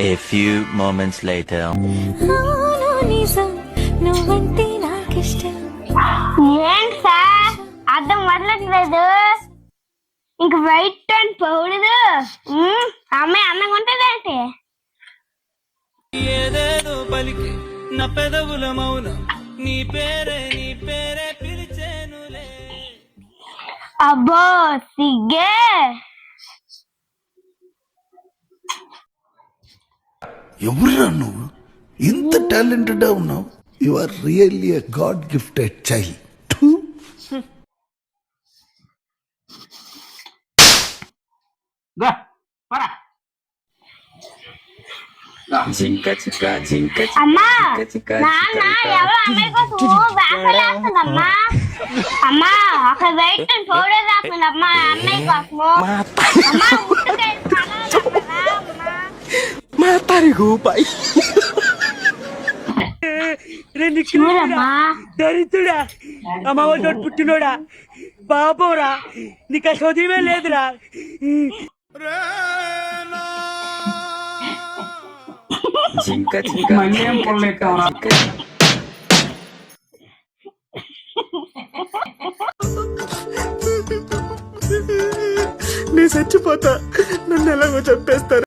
A few moments later. ఏంటి sir అర్థం వదలట్లేదు. ఇంక వైట్ అండ్ పౌడరు అమ్మాయి అందంగా ఉంటుందేంటి? ఏదేదో పలికి నా పెదవుల మౌనం నీ పేరే పిలిచేనులే. అబ్బో సిగ్గే. ఎవరురా నువ్వు? ఇంత టాలెంటెడ్ ఉన్నావు. You are really a god gifted child. అమ్మా నాన్న ఎవరో అమ్మాయి కోసం వ్యాపారం చేస్తుందమ్మా. అమ్మా అక్కడ వైట్ అండ్ పౌడర్ రాస్తుందమ్మా అమ్మాయి కోసము. అమ్మా దరిద్రుడా అమ్మవాడు పుట్టినోడా బాబోరా నీకు ఆ చదివే లేదురా. నేను చచ్చిపోతా, నన్ను ఎలాగో చంపేస్తారు.